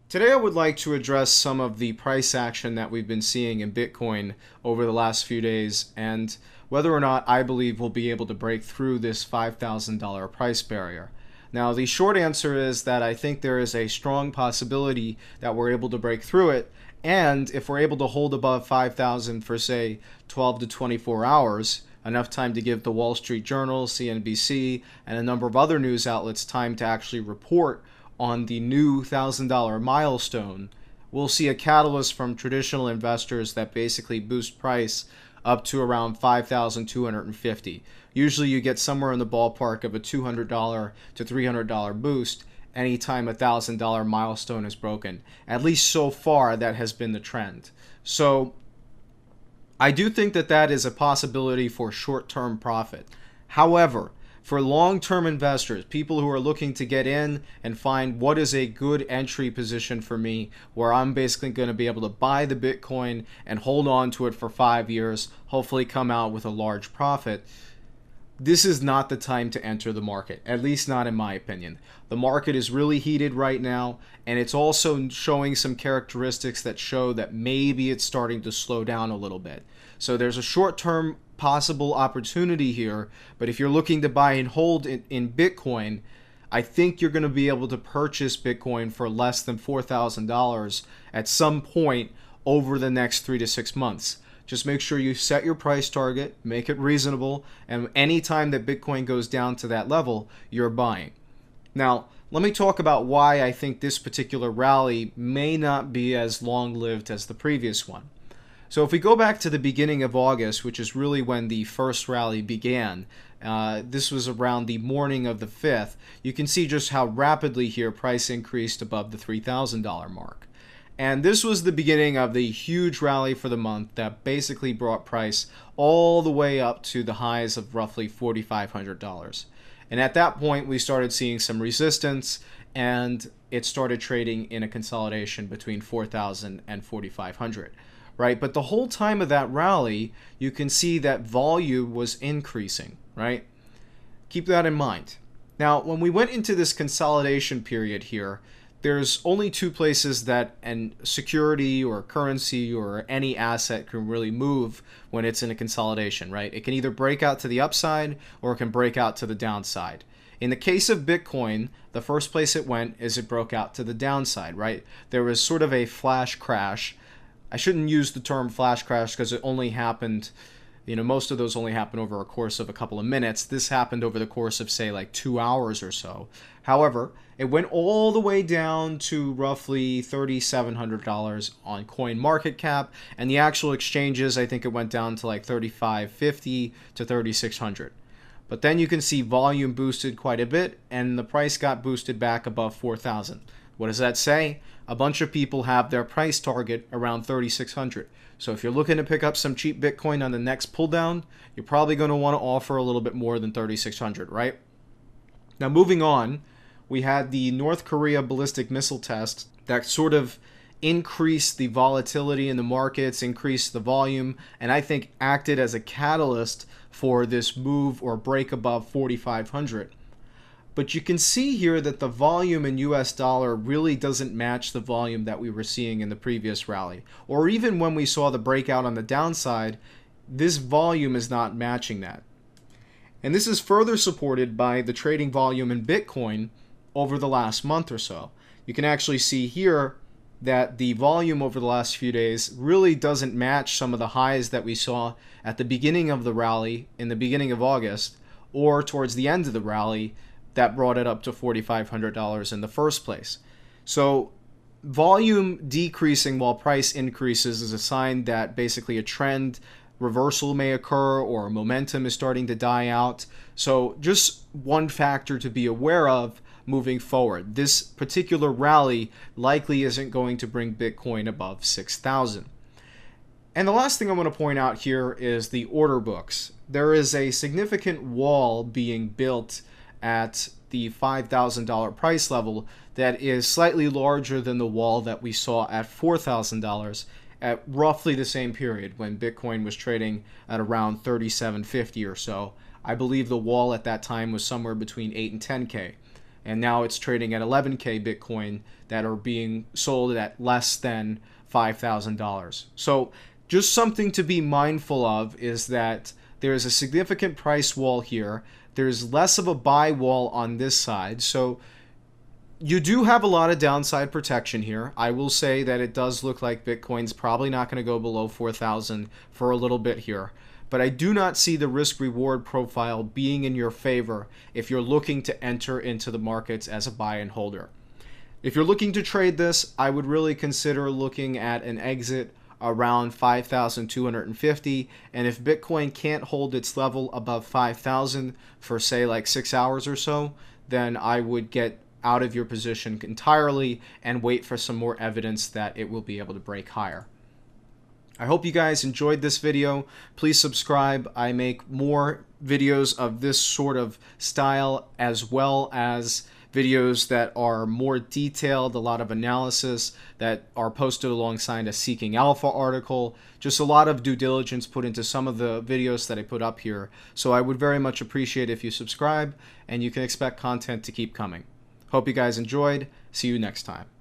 Today I would like to address some of the price action that we've been seeing in Bitcoin over the last few days and whether or not I believe we'll be able to break through this $5,000 price barrier. Now, the short answer is that I think there is a strong possibility that we're able to break through it, and if we're able to hold above 5,000 for, say, 12 to 24 hours, enough time to give the Wall Street Journal, CNBC, and a number of other news outlets time to actually report on the new $1,000 milestone, we'll see a catalyst from traditional investors that basically boost price up to around 5,250. Usually you get somewhere in the ballpark of a $200 to $300 boost anytime a $1,000 milestone is broken. At least so far that has been the trend. So I do think that that is a possibility for short-term profit. However, for long-term investors, people who are looking to get in and find what is a good entry position for me, where I'm basically going to be able to buy the Bitcoin and hold on to it for 5 years, hopefully come out with a large profit, this is not the time to enter the market, at least not in my opinion. The market is really heated right now, and it's also showing some characteristics that show that maybe it's starting to slow down a little bit. So there's a short-term possible opportunity here, but if you're looking to buy and hold in Bitcoin, I think you're going to be able to purchase Bitcoin for less than $4,000 at some point over the next 3 to 6 months. Just make sure you set your price target, make it reasonable, and anytime that Bitcoin goes down to that level, you're buying. Now, let me talk about why I think this particular rally may not be as long-lived as the previous one. So if we go back to the beginning of August, which is really when the first rally began, this was around the morning of the 5th, you can see just how rapidly here price increased above the $3,000 mark. And this was the beginning of the huge rally for the month that basically brought price all the way up to the highs of roughly $4,500. And at that point, we started seeing some resistance, and it started trading in a consolidation between 4,000 and 4,500. Right? But the whole time of that rally, you can see that volume was increasing, right? Keep that in mind. Now, when we went into this consolidation period here, there's only two places that an security or currency or any asset can really move when it's in a consolidation, right? It can either break out to the upside or it can break out to the downside. In the case of Bitcoin, the first place it went is it broke out to the downside, right? There was sort of a flash crash. I shouldn't use the term flash crash because it only happened, most of those only happen over a course of a couple of minutes. This happened over the course of, say, like 2 hours or so. However, it went all the way down to roughly $3,700 on CoinMarketCap, and the actual exchanges, I think it went down to like $3,550 to $3,600. But then you can see volume boosted quite a bit, and the price got boosted back above 4,000. What does that say? A bunch of people have their price target around 3,600. So if you're looking to pick up some cheap Bitcoin on the next pull down, you're probably going to want to offer a little bit more than 3,600, right? Now moving on, we had the North Korea ballistic missile test that sort of increased the volatility in the markets, increased the volume, and I think acted as a catalyst for this move or break above 4,500. But you can see here that the volume in US dollar really doesn't match the volume that we were seeing in the previous rally. Or even when we saw the breakout on the downside, this volume is not matching that. And this is further supported by the trading volume in Bitcoin over the last month or so. You can actually see here that the volume over the last few days really doesn't match some of the highs that we saw at the beginning of the rally in the beginning of August or towards the end of the rally that brought it up to $4,500 in the first place. So volume decreasing while price increases is a sign that basically a trend reversal may occur or momentum is starting to die out. So just one factor to be aware of moving forward. This particular rally likely isn't going to bring Bitcoin above 6,000. And the last thing I want to point out here is the order books. There is a significant wall being built at the $5,000 price level that is slightly larger than the wall that we saw at $4,000 at roughly the same period when Bitcoin was trading at around 3750 or so. I believe the wall at that time was somewhere between 8 and 10K. and now it's trading at 11K Bitcoin that are being sold at less than $5,000. So just something to be mindful of is that there is a significant price wall here. There's less of a buy wall on this side. So you do have a lot of downside protection here. I will say that it does look like Bitcoin's probably not going to go below 4,000 for a little bit here. But I do not see the risk-reward profile being in your favor if you're looking to enter into the markets as a buy and holder. If you're looking to trade this, I would really consider looking at an exit around 5,250, and if Bitcoin can't hold its level above 5,000 for say like 6 hours or so, then I would get out of your position entirely and wait for some more evidence that it will be able to break higher. I hope you guys enjoyed this video. Please subscribe. I make more videos of this sort of style, as well as videos that are more detailed, a lot of analysis that are posted alongside a Seeking Alpha article. Just a lot of due diligence put into some of the videos that I put up here. So I would very much appreciate if you subscribe, and you can expect content to keep coming. Hope you guys enjoyed. See you next time.